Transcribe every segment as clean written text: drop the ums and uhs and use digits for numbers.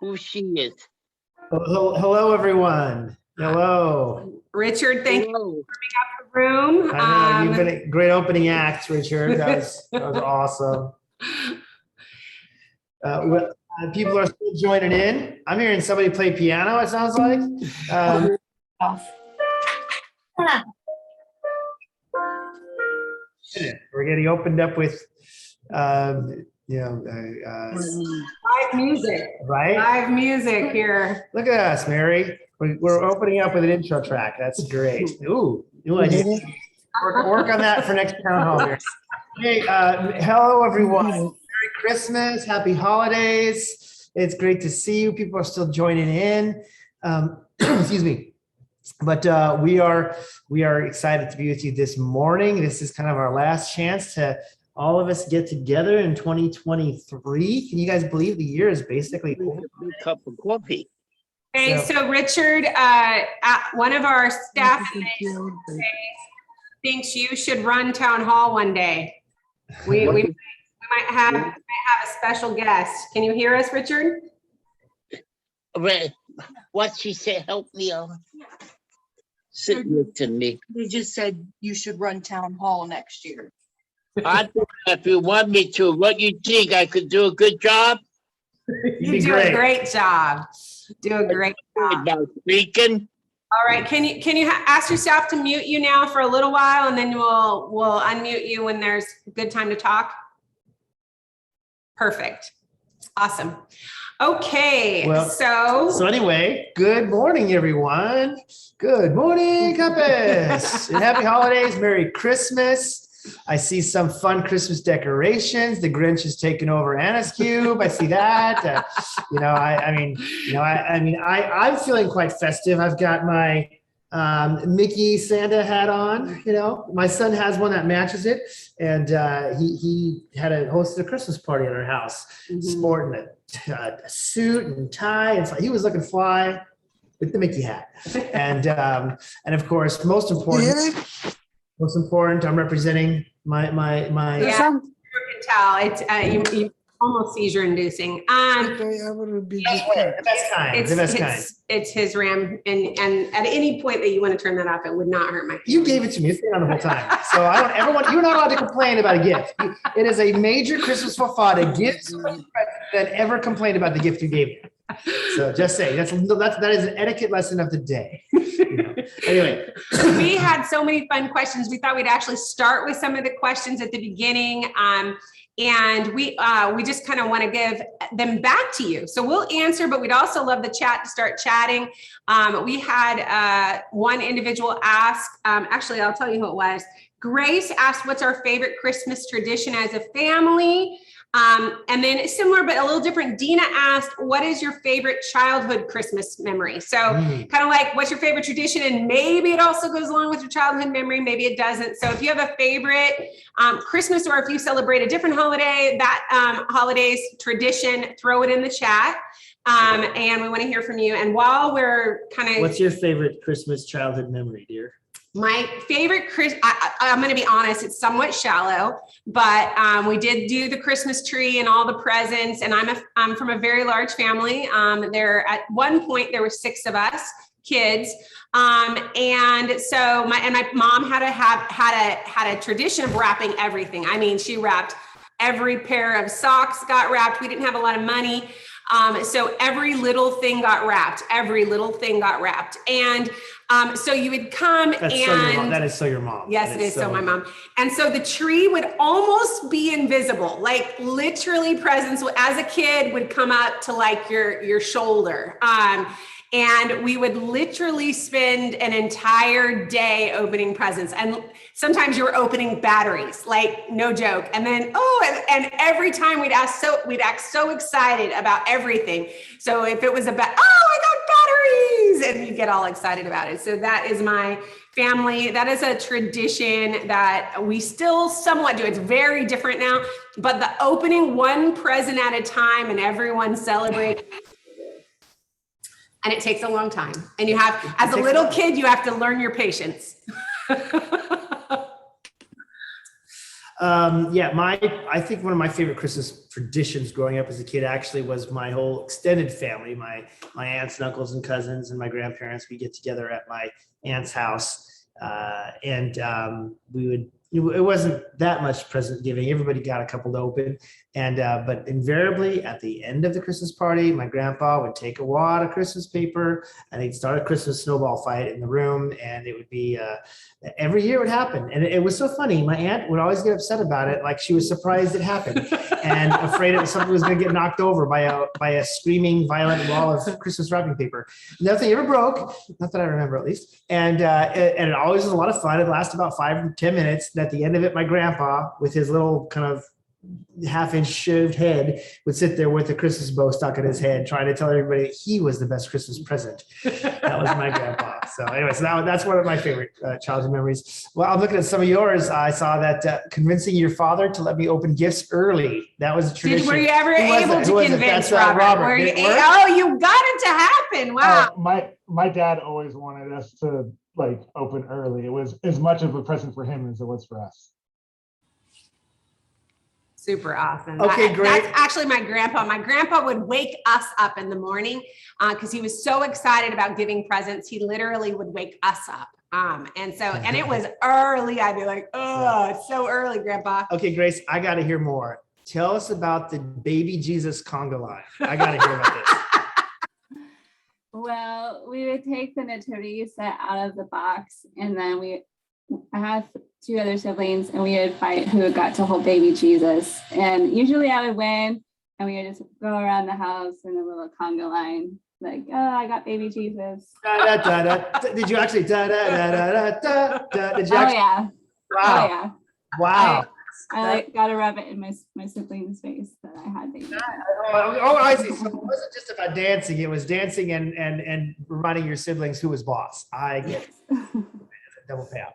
who she is. Hello, everyone. Hello. Richard, thank you Hello. for the room. I know, you've been a great opening act, Richard. That was awesome. People are still joining in. I'm hearing somebody play piano, it sounds like. We're getting opened up with, live music. right? Live music here. Look at us, Mary. We're opening up with an intro track. That's great. Ooh, new idea. Work on that for next town hall, Mary. Hey, hello, everyone. Merry Christmas. Happy holidays. It's great to see you. People are still joining in. Excuse me. But we are excited to be with you this morning. This is kind of our last chance to all of us get together in 2023. Can you guys believe the year is basically over? A cup of coffee. Okay, so Richard, one of our staff thinks you should run town hall one day. We might have a special guest. Can you hear us, Richard? What she said, help me out. Sit next to me. They just said you should run town hall next year. I think if you want me to, what you think? I could do a good job? You do a great job. Do a great job. About speaking. All right, can you ask yourself to mute you now for a little while, and then we'll unmute you when there's a good time to talk? Perfect. Awesome. Okay, Well, so anyway, good morning, everyone. Good morning, Compass. And happy holidays, Merry Christmas. I see some fun Christmas decorations. The Grinch is taking over Anna's Cube. I see that. I'm feeling quite festive. I've got my Mickey Santa hat on. My son has one that matches it, and he had hosted a Christmas party at our house, sporting a suit and tie, and so he was looking fly with the Mickey hat. And of course, most important, I'm representing my. Yeah, you can tell it's you almost seizure inducing. The best kind. It's his RAM, and at any point that you want to turn that off, it would not hurt my. You gave it to me. It's been on the whole time. So you're not allowed to complain about a gift. It is a major Christmas faux pas to give somebody that ever complained about the gift you gave them. So just say that is an etiquette lesson of the day. Anyway, we had so many fun questions. We thought we'd actually start with some of the questions at the beginning. And we just kind of want to give them back to you. So we'll answer, but we'd also love the chat to start chatting. We had one individual ask, actually, I'll tell you who it was. Grace asked, what's our favorite Christmas tradition as a family? And then similar, but a little different, Dina asked, what is your favorite childhood Christmas memory? So kind of like, what's your favorite tradition? And maybe it also goes along with your childhood memory, maybe it doesn't. So if you have a favorite Christmas, or if you celebrate a different holiday, that holiday's tradition, throw it in the chat. And we want to hear from you. And while we're what's your favorite Christmas childhood memory, dear? My favorite I'm going to be honest, it's somewhat shallow, but we did do the Christmas tree and all the presents. And I'm from a very large family. At one point there were 6 of us kids, and so my mom had a tradition of wrapping everything. I mean, she wrapped every pair of socks got wrapped. We didn't have a lot of money. So every little thing got wrapped. And so you would come That is so your mom. Yes, it is so my mom. And so the tree would almost be invisible, like literally presents as a kid would come up to like your shoulder. And we would literally spend an entire day opening presents. And sometimes you were opening batteries, like no joke. And then, and every time we'd act so excited about everything. So if it was I got batteries, and you get all excited about it. So that is my family. That is a tradition that we still somewhat do. It's very different now, but the opening one present at a time and everyone celebrates. And it takes a long time. And you have, as a little kid, you have to learn your patience. Yeah, I think one of my favorite Christmas traditions growing up as a kid actually was my whole extended family, my aunts and uncles and cousins and my grandparents. We get together at my aunt's house, and we would. It wasn't that much present giving. Everybody got a couple to open, and but invariably at the end of the Christmas party, my grandpa would take a wad of Christmas paper and he'd start a Christmas snowball fight in the room, and it would be every year it would happen, and it was so funny. My aunt would always get upset about it, like she was surprised it happened and afraid something was going to get knocked over by a screaming, violent wall of Christmas wrapping paper. Nothing ever broke, not that I remember at least, and it always was a lot of fun. It lasted about 5 to 10 minutes. And at the end of it, my grandpa, with his little kind of half-inch shaved head, would sit there with a Christmas bow stuck in his head, trying to tell everybody he was the best Christmas present. That was my grandpa. So anyway, that's one of my favorite childhood memories. Well, I'm looking at some of yours. I saw that convincing your father to let me open gifts early. That was a tradition. Were you ever able to convince That's Robert? Were you, oh, you got it to happen. Wow. My dad always wanted us to like open early. It was as much of a present for him as it was for us. Super awesome. Okay, great. That's actually my grandpa. My grandpa would wake us up in the morning because he was so excited about giving presents. He literally would wake us up. And it was early. I'd be like, oh, it's so early, Grandpa. Okay, Grace, I got to hear more. Tell us about the baby Jesus conga line. I got to hear about this. Well, we would take the nativity set out of the box, and then I have 2 other siblings, and we would fight who got to hold baby Jesus. And usually I would win, and we would just go around the house in a little conga line, like, oh, I got baby Jesus. Da, da, da, da. Did you actually da da da da da da? Did you Oh actually? yeah. Wow. Oh yeah. Wow. I got to rub it in my sibling's face that I had baby. Oh, I see. So it wasn't just about dancing. It was dancing and reminding your siblings who was boss. I get it. Double payout.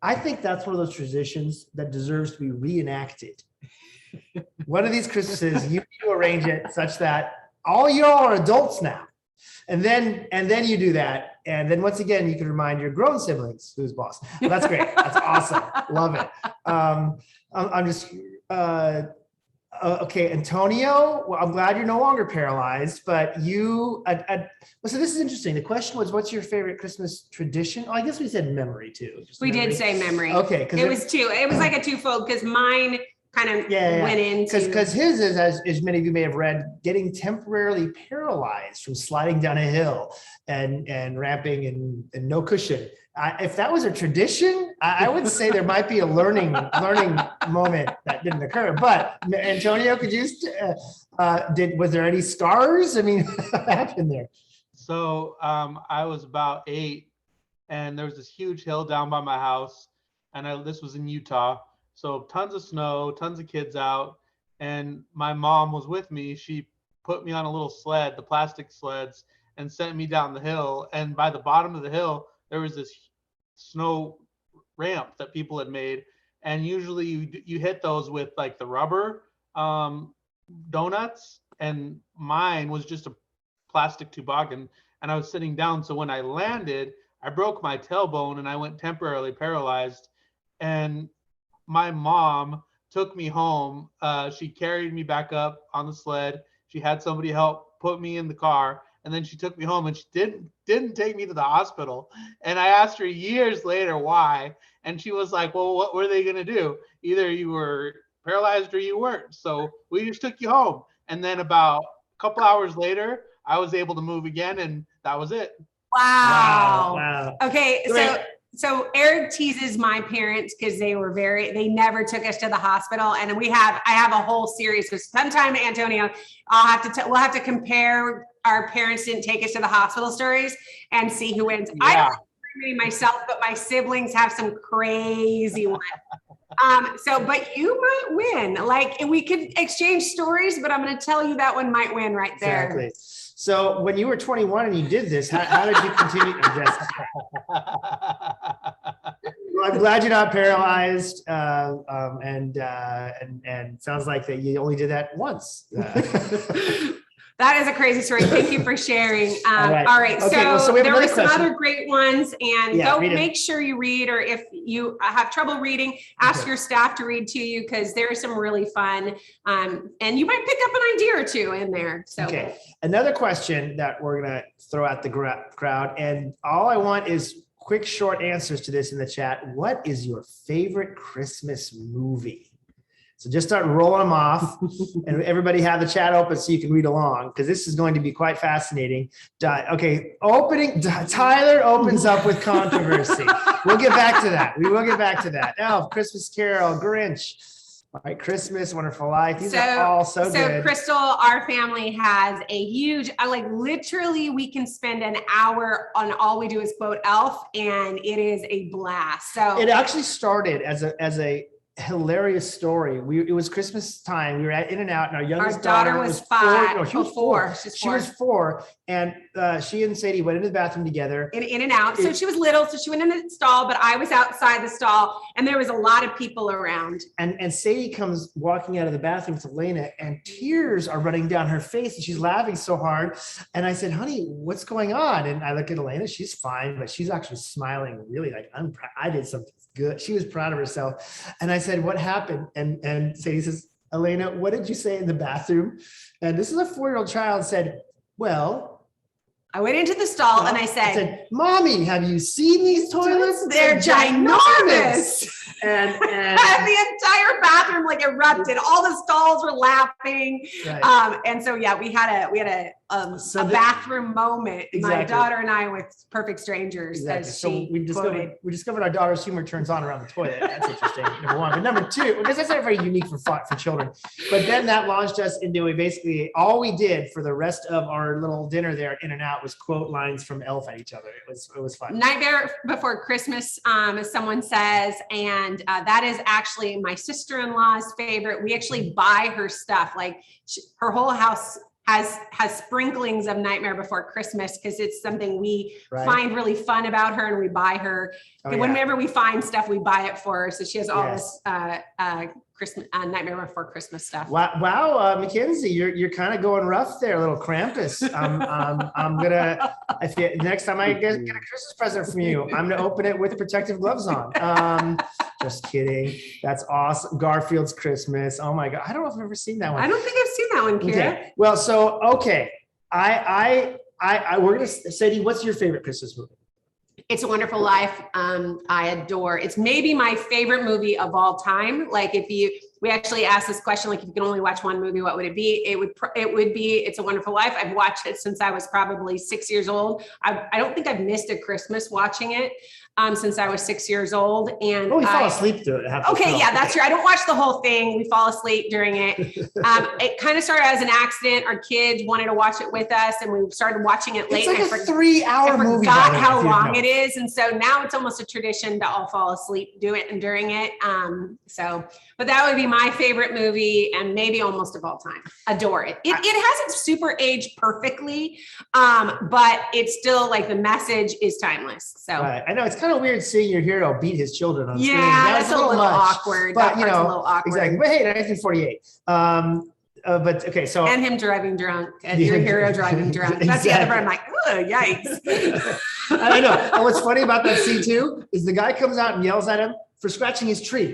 I think that's one of those traditions that deserves to be reenacted. One of these Christmases, you arrange it such that all y'all are adults now. And then you do that. And then once again, you can remind your grown siblings who's boss. Well, that's great. That's awesome. Love it. I'm just, okay, Antonio, well, I'm glad you're no longer paralyzed, but so this is interesting. The question was, what's your favorite Christmas tradition? Oh, I guess we said memory too. We did say memory. Okay. It was 2. It was like a twofold because mine kind of went into. Because his is, as many of you may have read, getting temporarily paralyzed from sliding down a hill and ramping and no cushion. If that was a tradition, I would say there might be a learning moment that didn't occur. But Antonio, could you was there any scars? I mean, what happened there? So I was about 8, and there was this huge hill down by my house, and this was in Utah. So tons of snow, tons of kids out, and my mom was with me. She put me on a little sled, the plastic sleds, and sent me down the hill. And by the bottom of the hill, there was this snow ramp that people had made. And usually you hit those with like the rubber donuts, and mine was just a plastic toboggan, and I was sitting down. So when I landed, I broke my tailbone and I went temporarily paralyzed. And my mom took me home. She carried me back up on the sled. She had somebody help put me in the car, and then she took me home, and she didn't take me to the hospital. And I asked her years later why, and she was like, well, what were they going to do? Either you were paralyzed or you weren't. So we just took you home. And then about a couple hours later, I was able to move again, and that was it. Wow. Okay. So Eric teases my parents because they never took us to the hospital. And I have a whole series. So sometime, Antonio, we'll have to compare our parents didn't take us to the hospital stories and see who wins. Yeah. I don't agree myself, but my siblings have some crazy ones. But you might win. Like, we could exchange stories, but I'm going to tell you that one might win right there. Exactly. So when you were 21 and you did this, how did you continue? Well, I'm glad you're not paralyzed, and sounds like that you only did that once. That is a crazy story. Thank you for sharing. All right. Okay, well, so we have there were another some question. other great ones, and Yeah, go read 'em. make sure you read, or if you have trouble reading, ask Okay. your staff to read to you, because there's some really fun. And you might pick up an idea or two in there. So Okay, another question that we're gonna throw at the crowd, and all I want is quick, short answers to this in the chat. What is your favorite Christmas movie? So just start rolling them off, and everybody have the chat open so you can read along, because this is going to be quite fascinating. Okay, Tyler opens up with controversy. We'll get back to that. We will get back to that. Elf, Christmas Carol, Grinch. All right, Christmas, Wonderful Life. These are all so good. Crystal, our family has a huge, like literally we can spend an hour on all we do is quote Elf, and it is a blast. So It actually started as a hilarious story. It was Christmas time. We were at In-N-Out, and our youngest daughter was 5. No, she was Oh, 4. 4. She's She was 4, and she and Sadie went into the bathroom together. in and out. So she was little, so she went in the stall, but I was outside the stall, and there was a lot of people around. And Sadie comes walking out of the bathroom with Elena, and tears are running down her face, and she's laughing so hard. And I said, honey, what's going on? And I look at Elena, she's fine, but she's actually smiling really like, I did something good. She was proud of herself. And I said, what happened? And Sadie says, Elena, what did you say in the bathroom? And this is a 4-year-old child, said, well, I went into the stall and I said, Mommy, have you seen these toilets? they're ginormous. And The entire bathroom like erupted. All the stalls were laughing. right. And so yeah, we had a bathroom moment. My Exactly. daughter and I with perfect strangers. Exactly. As So she we quoted. discovered our daughter's humor turns on around the toilet. That's interesting. Number one, but number two, because that's not very unique for children. But then that launched us into basically all we did for the rest of our little dinner there at In-N-Out was quote lines from Elf at each other. It was fun. Nightmare Before Christmas, as someone says, and that is actually my sister-in-law's favorite. We actually buy her stuff. Like her whole house has sprinklings of Nightmare Before Christmas because it's something we Right. find really fun about her, and we buy her. Oh, yeah. Whenever we find stuff, we buy it for her. So she has all Yes. this Christmas Nightmare Before Christmas stuff. Wow, Mackenzie, you're kind of going rough there, little Krampus. I'm gonna next time I get a Christmas present from you, I'm gonna open it with protective gloves on. Just kidding. That's awesome. Garfield's Christmas. Oh my God, I don't know if I've ever seen that one. I don't think I've seen that one, Kira. Okay. Well, so okay, we're gonna Sadie, what's your favorite Christmas movie? It's a Wonderful Life. I adore. It's maybe my favorite movie of all time. Like we actually asked this question, like if you could only watch one movie, what would it be? It would be It's a Wonderful Life. I've watched it since I was probably 6 years old. I don't think I've missed a Christmas watching it since I was 6 years old. And Oh, we fall asleep through it. okay, yeah, that's true. I don't watch the whole thing. We fall asleep during it. It kind of started as an accident. Our kids wanted to watch it with us, and we started watching it late. It's like a 3-hour I movie. forgot how long it is. And so now it's almost a tradition to all fall asleep, do it and during it. But that would be my favorite movie and maybe almost of all time. Adore it. It hasn't super aged perfectly, but it's still like the message is timeless. So Right. I know it's kind of weird seeing your hero beat his children on screen. yeah, That was that's a little much, awkward. But That you part's a know, little awkward. exactly. But hey, 1948. But okay, so And him driving drunk, and your hero driving drunk. That's the other part. I'm like, oh, yikes. I know. And what's funny about that scene too is the guy comes out and yells at him for scratching his tree.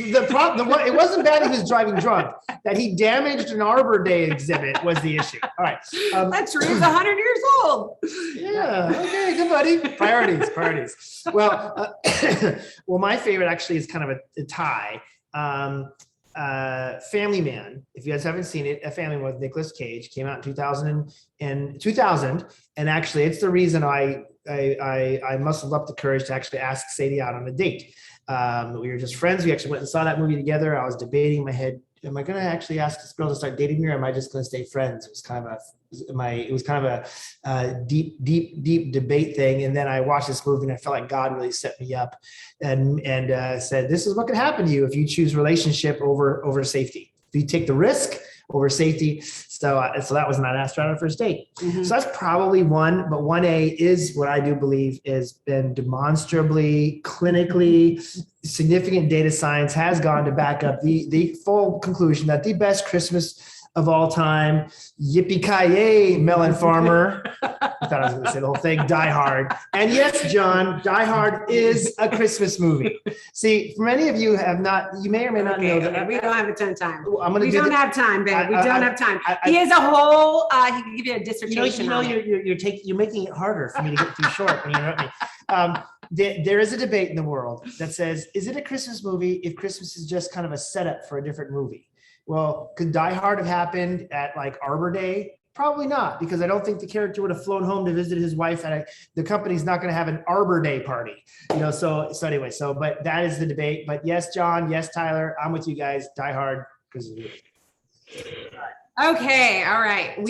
It wasn't bad he was driving drunk. That he damaged an Arbor Day exhibit was the issue. All right. That tree is 100 years old. Yeah. Okay. Good, buddy. Priorities. Well, well, my favorite actually is kind of a tie. Family Man. If you guys haven't seen it, A Family Man with Nicolas Cage came out in 2000, and actually, it's the reason I muscled up the courage to actually ask Sadie out on a date. We were just friends. We actually went and saw that movie together. I was debating in my head, am I going to actually ask this girl to start dating me, or am I just going to stay friends? It was kind of a deep debate thing. And then I watched this movie and I felt like God really set me up and said, this is what could happen to you if you choose relationship over safety. If you take the risk over safety. So that was not asked on our first date. Mhm. So that's probably one, but 1A is what I do believe has been demonstrably, clinically, significant data science has gone to back up the full conclusion that the best Christmas of all time. Yippee-ki-yay, Melon Farmer. I thought I was going to say the whole thing. Die Hard. And yes, John, Die Hard is a Christmas movie. See, for many of you have not, you may or may not know Okay, that. we don't have a ton of time. I'm going We to do don't the- have time, babe. We I- don't I- have time. I- He has a whole, he can give you a You dissertation know, on it. you're making it harder for me to get through short when you interrupt me. There is a debate in the world that says, is it a Christmas movie if Christmas is just kind of a setup for a different movie? Well, could Die Hard have happened at like Arbor Day? Probably not, because I don't think the character would have flown home to visit his wife the company's not going to have an Arbor Day party, so anyway, but that is the debate. But yes, John, yes, Tyler, I'm with you guys. Die Hard, because Okay, all right. I'm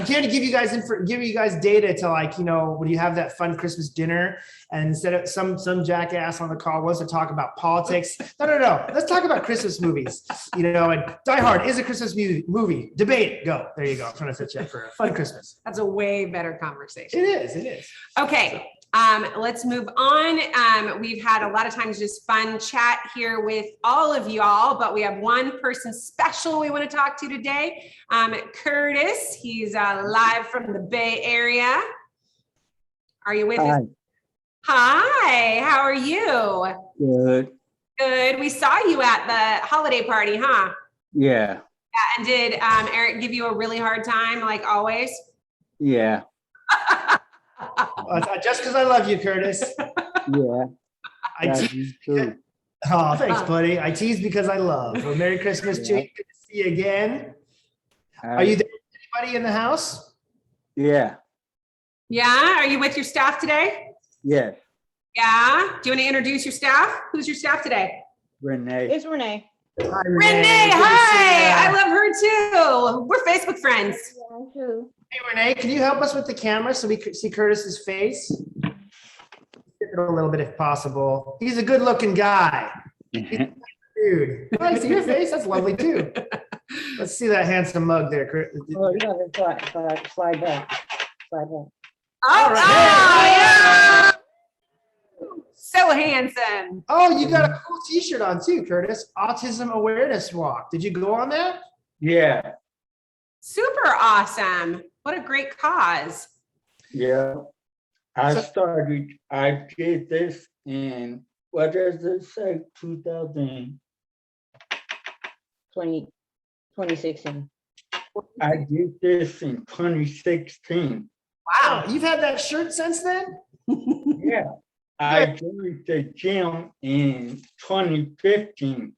here to give you guys data to when you have that fun Christmas dinner, and instead of some jackass on the call wants to talk about politics. No. Let's talk about Christmas movies. And Die Hard is a Christmas movie. Debate. Go. There you go. I'm trying to set you up for a fun Christmas. That's a way better conversation. It is. Okay, let's move on. We've had a lot of times just fun chat here with all of y'all, but we have one person special we want to talk to today. Curtis, he's live from the Bay Area. Are you with us? Hi, how are you? Good. Good. We saw you at the holiday party, huh? Yeah. And did Eric give you a really hard time, like always? Yeah. Just because I love you, Curtis. Yeah. I That tease. is true. Oh, thanks, buddy. I tease because I love. Well, Merry Christmas to you. Good to see you again. Are you there with anybody in the house? Yeah. Yeah. Are you with your staff today? Yes. Yeah. Do you want to introduce your staff? Who's your staff today? Renee. It's Renee. Hi, Renee. Good to see Hi. ya. I love her too. We're Facebook friends. Hey, Renee, can you help us with the camera so we could see Curtis's face? Tip it a little bit if possible. He's a good looking guy. Dude. Oh, I see your face. That's lovely too. Let's see that handsome mug there. Oh, you gotta slide back. Slide back. Oh, right. yeah. So handsome. Oh, you got a cool t-shirt on too, Curtis. Autism Awareness Walk. Did you go on that? Yeah. Super awesome. What a great cause. Yeah. I did this in, what does it say, 2000? 2016. I did this in 2016. Wow. You've had that shirt since then? Yeah. I joined the gym in 2015.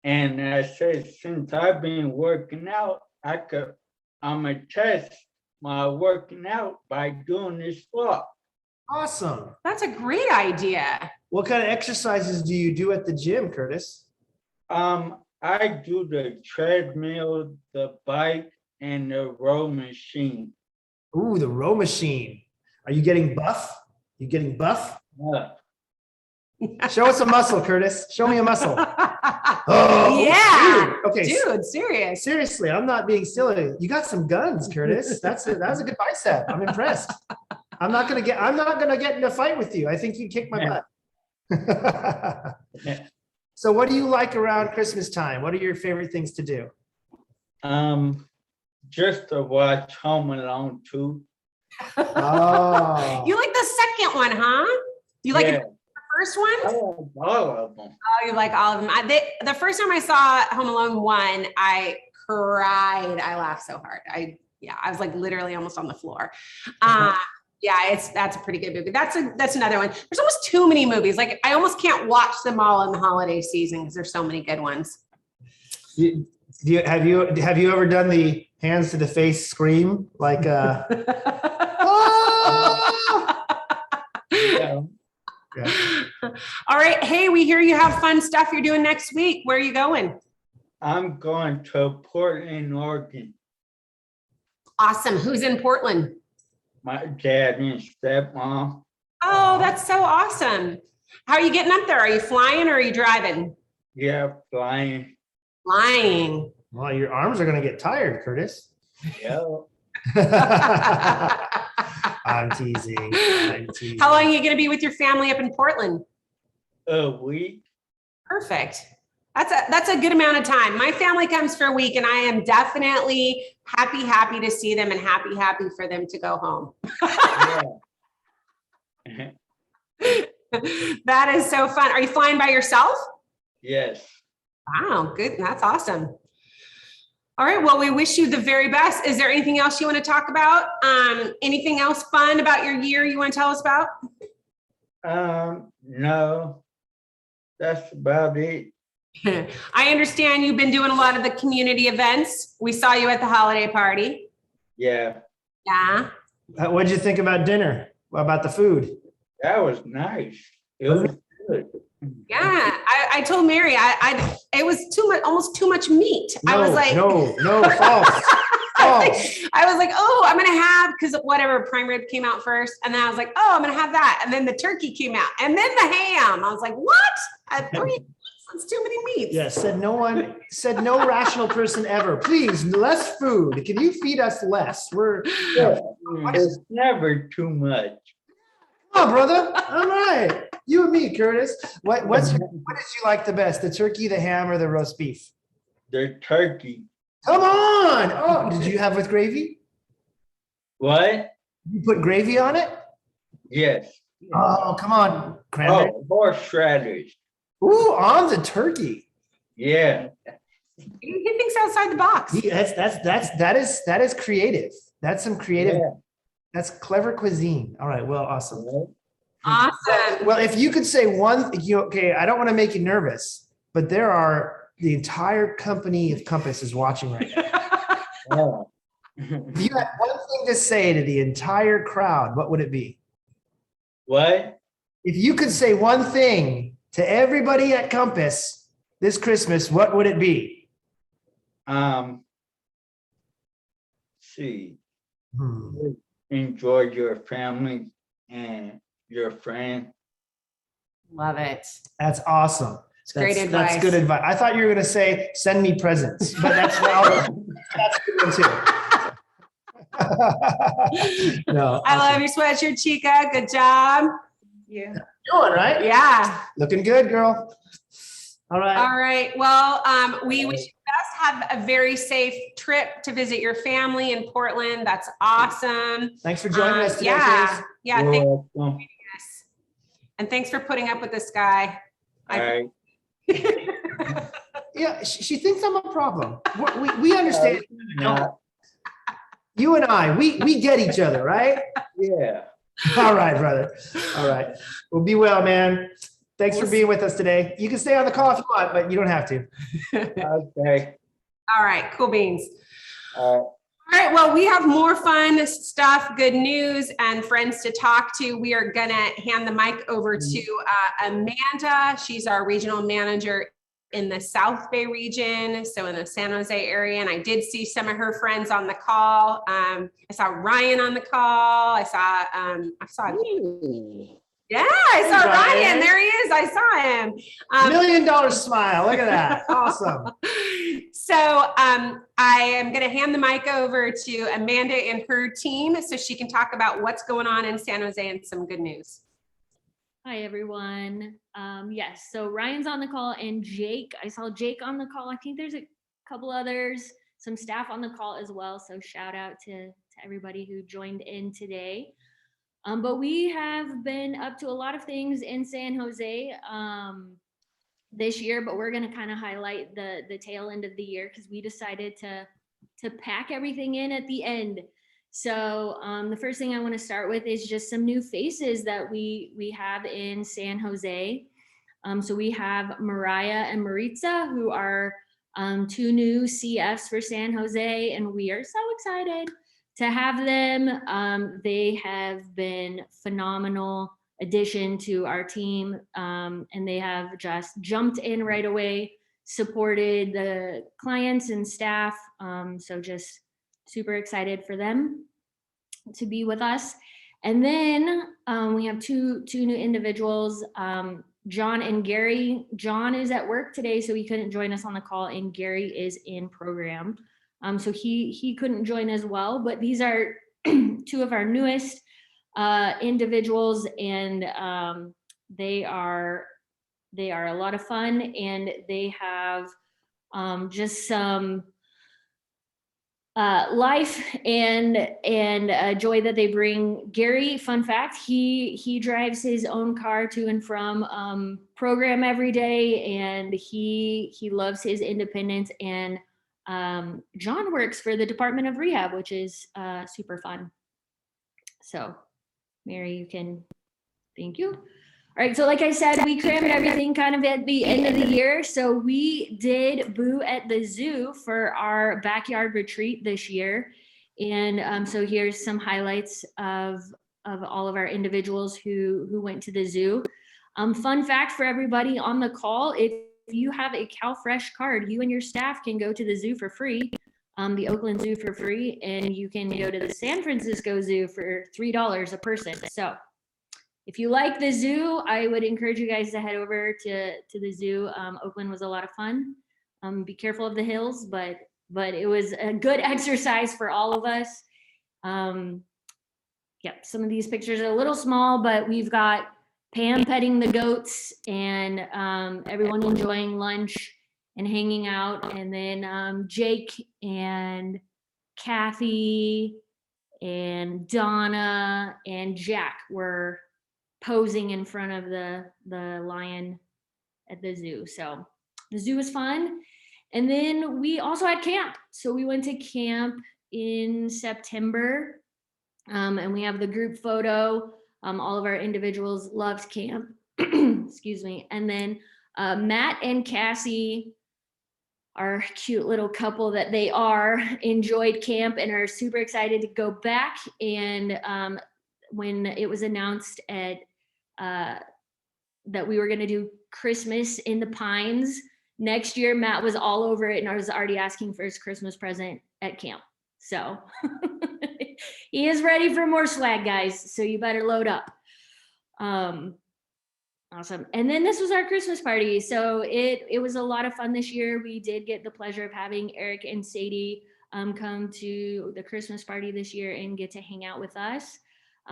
And I said, since I've been working out, I'm going to test my working out by doing this walk. Awesome. That's a great idea. What kind of exercises do you do at the gym, Curtis? I do the treadmill, the bike, and the row machine. Ooh, the row machine. Are you getting buff? You getting buff? Show us a muscle, Curtis. Show me a muscle. Oh, Yeah. dude. Okay. Dude, serious. Seriously, I'm not being silly. You got some guns, Curtis. That's a good bicep. I'm impressed. I'm not gonna get in a fight with you. I think you kicked my butt. So what do you like around Christmas time? What are your favorite things to do? Just to watch Home Alone 2. Oh. You like the second one, huh? You like Yeah. the first one? I like all of them. Oh, you like all of them. The first time I saw Home Alone 1, I cried. I laughed so hard. I was like literally almost on the floor. Yeah, that's a pretty good movie. That's another one. There's almost too many movies. Like I almost can't watch them all in the holiday season because there's so many good ones. Have you ever done the hands to the face scream like Yeah. All right. Hey, we hear you have fun stuff you're doing next week. Where are you going? I'm going to Portland, Oregon. Awesome. Who's in Portland? My dad and stepmom. Oh, that's so awesome. How are you getting up there? Are you flying or are you driving? Yeah, flying. Flying. Well, your arms are gonna get tired, Curtis. Yeah. I'm teasing. How long are you going to be with your family up in Portland? A week. Perfect. That's a good amount of time. My family comes for a week and I am definitely happy to see them and happy for them to go home. Yeah. That is so fun. Are you flying by yourself? Yes. Wow, good. That's awesome. All right. Well, we wish you the very best. Is there anything else you want to talk about? Anything else fun about your year you want to tell us about? No, that's about it. I understand you've been doing a lot of the community events. We saw you at the holiday party. Yeah, Yeah. What'd you think about dinner? What about the food? that was nice. It was good. Yeah. I told Mary, it was too much, almost too much meat. I was like, No, false. False. I was like, oh, I'm going to have, because whatever, prime rib came out first. And then I was like, oh, I'm going to have that. And then the turkey came out. And then the ham. I was like, what? At 3 meats? That's too many meats. Yes, said no rational person ever. Please, less food. Can you feed us less? Yeah, it's never too much. Come on, brother. All right. You and me, Curtis. What did you like the best? The turkey, the ham, or the roast beef? The turkey. Come on. Oh, did you have with gravy? What? You put gravy on it? Yes. Oh, come on. Cranberry. Oh, horseradish. Ooh, on the turkey. Yeah. He thinks outside the box. That is creative. That's some creative. Yeah. That's clever cuisine. All right. Well, awesome. Awesome. Well, if you could say one, okay, I don't want to make you nervous, but the entire company of Compass is watching right now. Oh. If you had one thing to say to the entire crowd, what would it be? What? If you could say one thing to everybody at Compass this Christmas, what would it be? See. Hmm. Enjoy your family and your friend. Love it. That's awesome. It's great advice. That's good advice. I thought you were going to say, send me presents, but that's a good one too. No, I love your sweatshirt, Chica. Good job. Yeah. doing right. Yeah. Looking good, girl. All right. All right. Well, we wish you the best. Have a very safe trip to visit your family in Portland. That's awesome. Thanks for joining us today. Yeah. Chase. Yeah. You're Thanks, welcome. and thanks for putting up with this guy. All right. Yeah, she thinks I'm a problem. We understand. No, You and I, we get each other, right? yeah. All right, brother. All right. Well, be well, man. Thanks for being with us today. You can stay on the call if you want, but you don't have to. Okay. All right. Cool beans. All right. All right. Well, we have more fun stuff, good news, and friends to talk to. We are going to hand the mic over to Amanda. She's our regional manager in the South Bay region, so in the San Jose area. And I did see some of her friends on the call. I saw Ryan on the call. I saw yeah, I saw Ryan. There he is. I saw him. $1 million smile. Look at that. Awesome. So I am going to hand the mic over to Amanda and her team so she can talk about what's going on in San Jose and some good news. Hi, everyone. Yes, so Ryan's on the call and Jake. I saw Jake on the call. I think there's a couple others, some staff on the call as well. So shout out to everybody who joined in today. But we have been up to a lot of things in San Jose this year, but we're going to kind of highlight the tail end of the year because we decided to pack everything in at the end. So the first thing I want to start with is just some new faces that we have in San Jose. So we have Mariah and Maritza, who are two new CFs for San Jose, and we are so excited to have them. They have been phenomenal addition to our team, and they have just jumped in right away, supported the clients and staff. So just super excited for them to be with us. And then we have two new individuals, John and Gary. John is at work today, so he couldn't join us on the call, and Gary is in program. So he couldn't join as well, but these are two of our newest individuals, and they are They are a lot of fun, and they have just some life and joy that they bring. Gary, fun fact, he drives his own car to and from program every day, and he loves his independence. And John works for the Department of Rehab, which is super fun. So Mary, you can, thank you. All right, so like I said, we crammed everything kind of at the end of the year. So we did Boo at the Zoo for our backyard retreat this year. And so here's some highlights of all of our individuals who went to the zoo. Fun fact for everybody on the call, if you have a CalFresh card, you and your staff can go to the zoo for free, the Oakland Zoo for free, and you can go to the San Francisco Zoo for $3 a person. So if you like the zoo, I would encourage you guys to head over to the zoo. Oakland was a lot of fun. Be careful of the hills, but it was a good exercise for all of us. Yep, some of these pictures are a little small, but we've got Pam petting the goats and everyone enjoying lunch and hanging out. And then Jake and Kathy and Donna and Jack were posing in front of the lion at the zoo. So the zoo was fun. And then we also had camp. So we went to camp in September, and we have the group photo. All of our individuals loved camp. Excuse me. And then Matt and Cassie, our cute little couple that they are, enjoyed camp and are super excited to go back. And when it was announced that we were going to do Christmas in the Pines next year, Matt was all over it and I was already asking for his Christmas present at camp. So he is ready for more swag, guys. So you better load up. Awesome. And then this was our Christmas party. So it was a lot of fun this year. We did get the pleasure of having Eric and Sadie come to the Christmas party this year and get to hang out with us.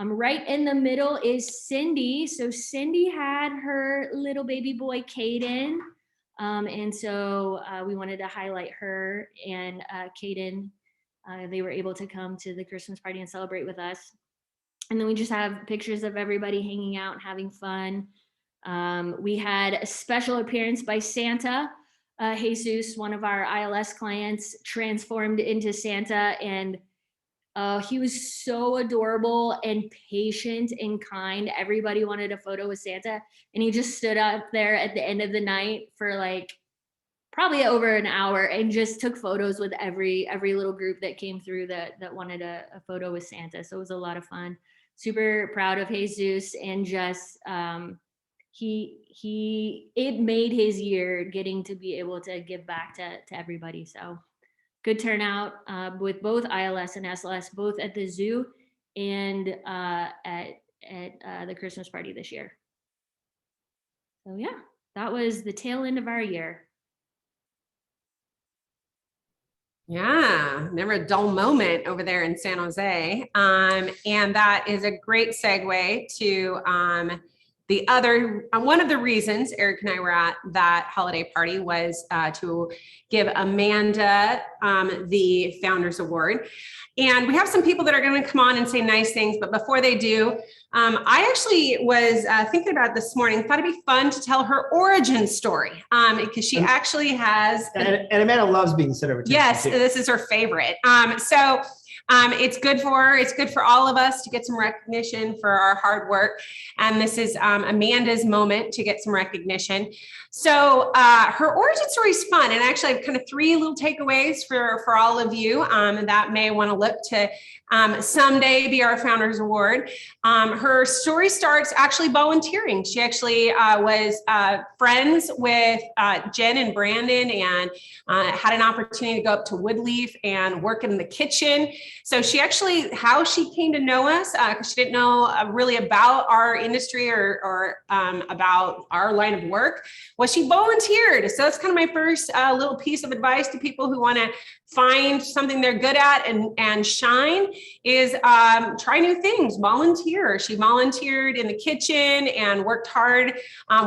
Right in the middle is Cindy. So Cindy had her little baby boy, Caden. And so we wanted to highlight her and Caden. They were able to come to the Christmas party and celebrate with us. And then we just have pictures of everybody hanging out and having fun. We had a special appearance by Santa. Jesus, one of our ILS clients, transformed into Santa, and he was so adorable and patient and kind. Everybody wanted a photo with Santa, and he just stood up there at the end of the night for like probably over an hour and just took photos with every little group that came through that wanted a photo with Santa. So it was a lot of fun. Super proud of Jesus, and just it made his year getting to be able to give back to everybody. So good turnout with both ILS and SLS, both at the zoo and at the Christmas party this year. So yeah, that was the tail end of our year. Yeah, never a dull moment over there in San Jose. And that is a great segue to the other, one of the reasons Eric and I were at that holiday party was to give Amanda the Founders Award. And we have some people that are going to come on and say nice things, but before they do, I actually was thinking about this morning, thought it'd be fun to tell her origin story because she actually has. And Amanda loves being sit over. Yes, this is her favorite. It's good for her. It's good for all of us to get some recognition for our hard work. And this is Amanda's moment to get some recognition. So her origin story is fun. And actually I have kind of three little takeaways for all of you that may want to look to someday be our Founders Award. Her story starts actually volunteering. She actually was friends with Jen and Brandon and had an opportunity to go up to Woodleaf and work in the kitchen. So she actually, how she came to know us, because she didn't know really about our industry or about our line of work, was she volunteered. So that's kind of my first little piece of advice to people who want to find something they're good at and shine is try new things, volunteer. She volunteered in the kitchen and worked hard,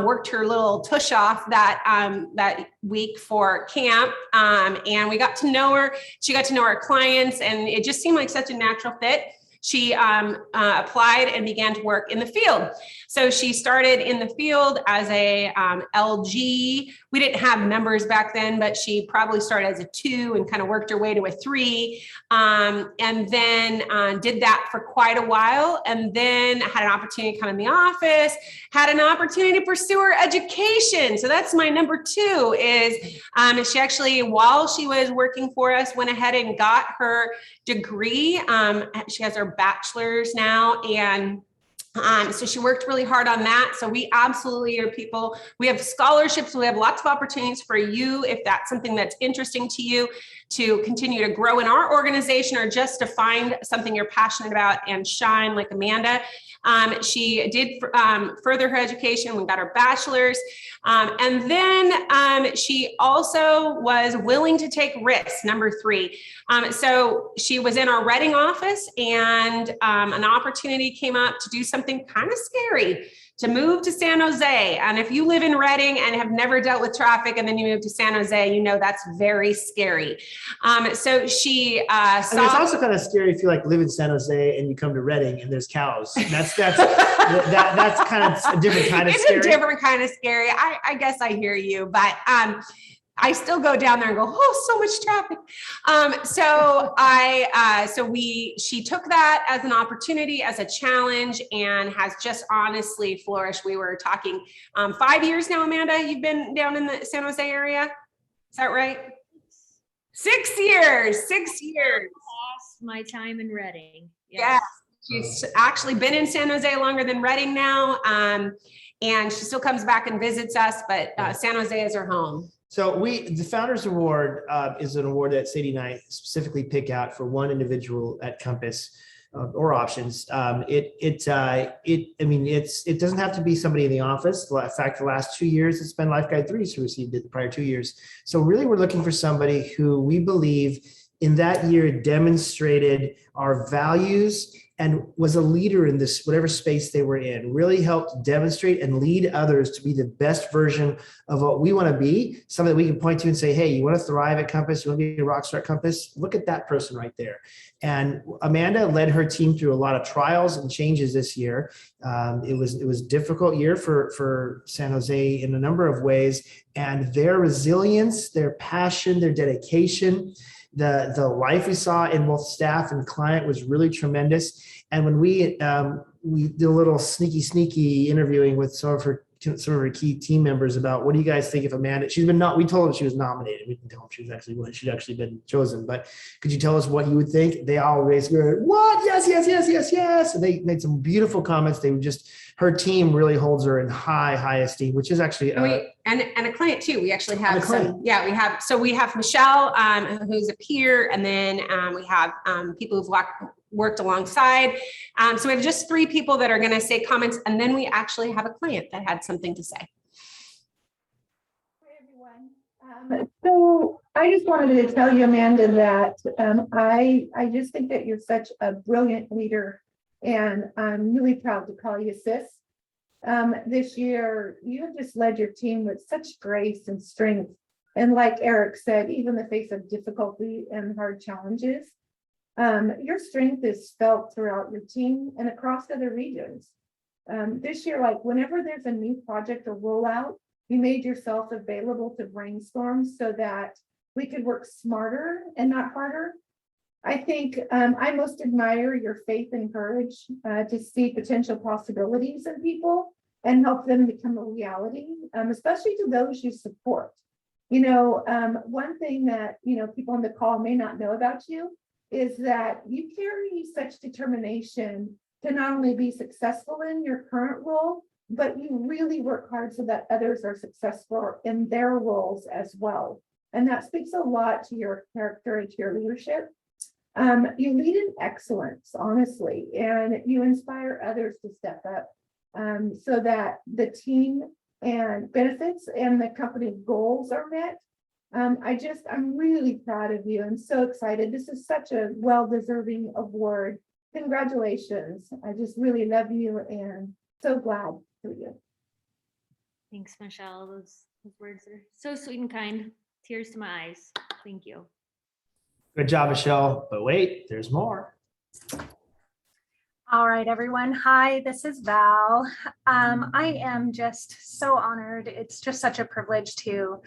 worked her little tush off that week for camp. And we got to know her. She got to know our clients, and it just seemed like such a natural fit. She applied and began to work in the field. So she started in the field as a LG. We didn't have numbers back then, but she probably started as a 2 and kind of worked her way to a 3. And then did that for quite a while. And then had an opportunity to come in the office, had an opportunity to pursue her education. So that's my number 2 is she actually, while she was working for us, went ahead and got her degree. She has her bachelor's now, and so she worked really hard on that. So we absolutely are people. We have scholarships. We have lots of opportunities for you if that's something that's interesting to you, to continue to grow in our organization or just to find something you're passionate about and shine like Amanda. She did further her education. We got her bachelor's. And then she also was willing to take risks, number 3. So she was in our Reading office, and an opportunity came up to do something kind of scary, to move to San Jose. And if you live in Reading and have never dealt with traffic and then you move to San Jose, you know that's very scary. So she I mean, it's also kind of scary if you like live in San Jose and you come to Reading and there's cows. That's kind of a different kind of scary. It's a different kind of scary. I guess I hear you, but I still go down there and go, oh, so much traffic. She took that as an opportunity, as a challenge, and has just honestly flourished. We were talking 5 years now, Amanda, you've been down in the San Jose area. Is that right? 6 years, 6 years. Lost my time in Reading. Yes. She's actually been in San Jose longer than Reading now. And she still comes back and visits us, but San Jose is her home. So the Founders Award is an award that Sadie and I specifically pick out for one individual at Compass or Options. It doesn't have to be somebody in the office. In fact, the last 2 years, it's been Life Guide 3 who received it the prior 2 years. So really, we're looking for somebody who we believe in that year demonstrated our values and was a leader in this, whatever space they were in, really helped demonstrate and lead others to be the best version of what we want to be, something that we can point to and say, hey, you want to thrive at Compass? You want to be a rock star at Compass? Look at that person right there. And Amanda led her team through a lot of trials and changes this year. It was a difficult year for San Jose in a number of ways, and their resilience, their passion, their dedication, the life we saw in both staff and client was really tremendous. And when we did a little sneaky interviewing with some of her key team members about what do you guys think if Amanda, we told them she was nominated. We didn't tell them she'd actually been chosen, but could you tell us what you would think? They all basically were, what? Yes. And they made some beautiful comments. Her team really holds her in high esteem, which is actually and a client too. We actually have we have Michelle, who's a peer, and then we have people who've worked alongside. So we have just 3 people that are going to say comments, and then we actually have a client that had something to say. Hi, everyone. So I just wanted to tell you, Amanda, that I just think that you're such a brilliant leader, and I'm really proud to call you sis. This year, you have just led your team with such grace and strength. And like Eric said, even in the face of difficulty and hard challenges, your strength is felt throughout your team and across other regions. This year, like whenever there's a new project or rollout, you made yourself available to brainstorm so that we could work smarter and not harder. I think I most admire your faith and courage to see potential possibilities in people and help them become a reality, especially to those you support. One thing that, people on the call may not know about you is that you carry such determination to not only be successful in your current role, but you really work hard so that others are successful in their roles as well. And that speaks a lot to your character and to your leadership. You lead in excellence, honestly, and you inspire others to step up so that the team and benefits and the company goals are met. I'm really proud of you. I'm so excited. This is such a well-deserving award. Congratulations. I just really love you and so glad for you. Thanks, Michelle. Those words are so sweet and kind. Tears to my eyes. Thank you. Good job, Michelle. But wait, there's more. All right, everyone. Hi, this is Val. I am just so honored. It's just such a privilege to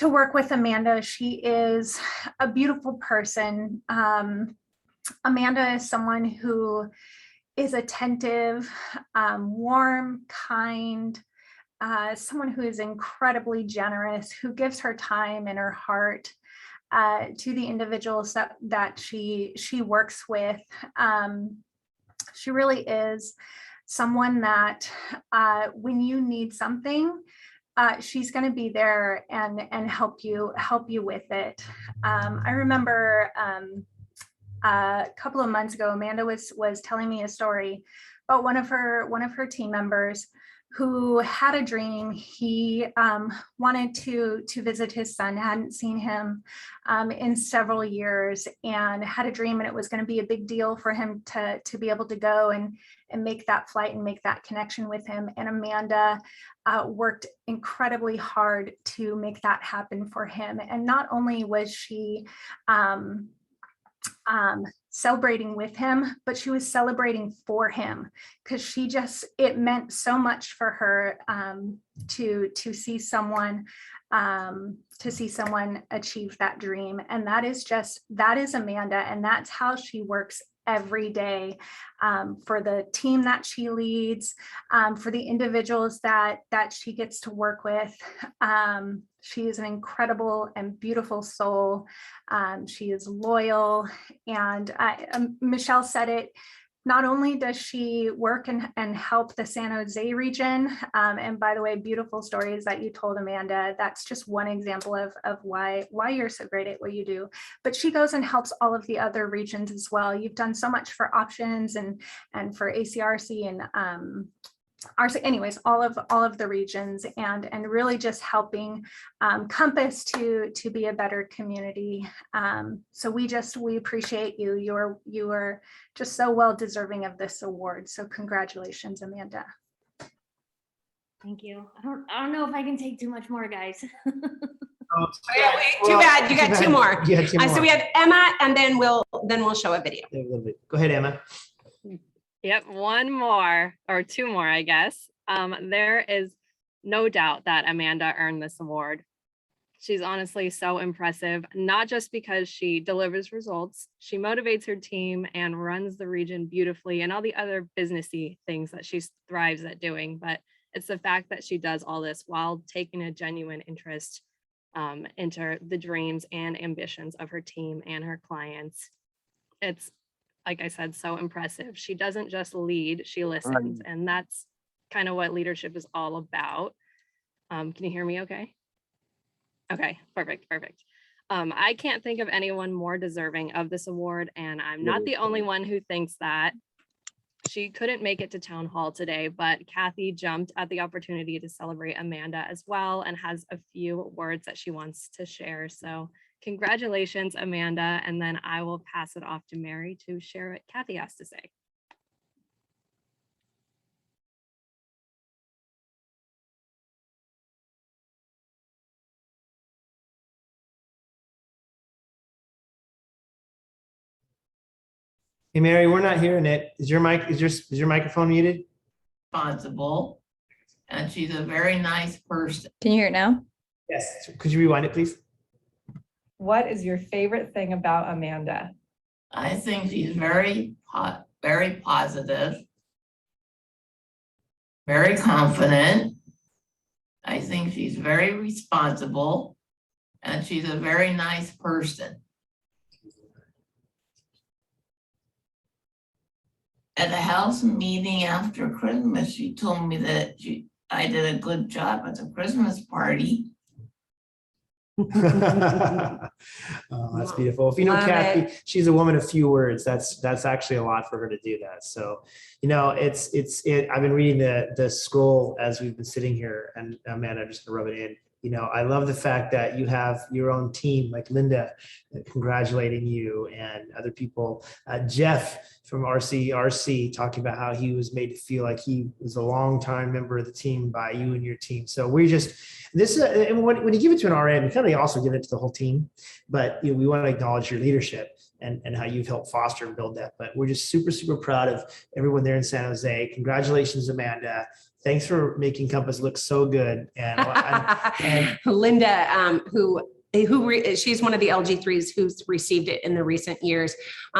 work with Amanda. She is a beautiful person. Amanda is someone who is attentive, warm, kind, someone who is incredibly generous, who gives her time and her heart to the individuals that she works with. She really is someone that when you need something, she's going to be there and help you with it. I remember a couple of months ago, Amanda was telling me a story about one of her team members who had a dream. He wanted to visit his son, hadn't seen him in several years, and had a dream, and it was going to be a big deal for him to be able to go and make that flight and make that connection with him. And Amanda worked incredibly hard to make that happen for him. And not only was she celebrating with him, but she was celebrating for him, because it meant so much for her to see someone achieve that dream. And that is Amanda, and that's how she works every day, for the team that she leads, for the individuals that she gets to work with. She is an incredible and beautiful soul. She is loyal, and Michelle said it. Not only does she work and help the San Jose region, and by the way, beautiful stories that you told, Amanda, that's just one example of why you're so great at what you do, but she goes and helps all of the other regions as well. You've done so much for Options and for ACRC and RC, anyways, all of the regions, and really just helping Compass to be a better community. So we appreciate you. You are just so well deserving of this award. So congratulations, Amanda. Thank you. I don't know if I can take too much more, guys. Yeah, wait, too bad. You got two more. Yeah, two more. So we have Emma, and then we'll show a video. Go ahead, Emma. Yep, one more or two more, I guess. There is no doubt that Amanda earned this award. She's honestly so impressive, not just because she delivers results, she motivates her team and runs the region beautifully and all the other businessy things that she thrives at doing, but it's the fact that she does all this while taking a genuine interest into the dreams and ambitions of her team and her clients. It's, like I said, so impressive. She doesn't just lead, she listens. And that's kind of what leadership is all about. Can you hear me okay? Okay, perfect. I can't think of anyone more deserving of this award, and I'm not the only one who thinks that. She couldn't make it to town hall today, but Kathy jumped at the opportunity to celebrate Amanda as well and has a few words that she wants to share. So congratulations, Amanda, and then I will pass it off to Mary to share what Kathy has to say. Hey, Mary, we're not hearing it. Is your microphone muted? Responsible, and she's a very nice person. Can you hear it now? Yes. Could you rewind it, please? What is your favorite thing about Amanda? I think she's very positive, very confident. I think she's very responsible, and she's a very nice person. At the house meeting after Christmas, she told me that I did a good job at the Christmas party. Oh, that's beautiful. If you know Kathy, she's a woman of few words. That's actually a lot for her to do that. So, I've been reading the scroll as we've been sitting here, and Amanda, I'm just gonna rub it in. I love the fact that you have your own team, like Linda, congratulating you, and other people. Jeff from RC talking about how he was made to feel like he was a longtime member of the team by you and your team. So we just, and when you give it to an RM, you kind of also give it to the whole team, but we want to acknowledge your leadership and how you've helped foster and build that. But we're just super, super proud of everyone there in San Jose. Congratulations, Amanda. Thanks for making Compass look so good. And Linda, she's one of the LG3s who's received it in the recent years,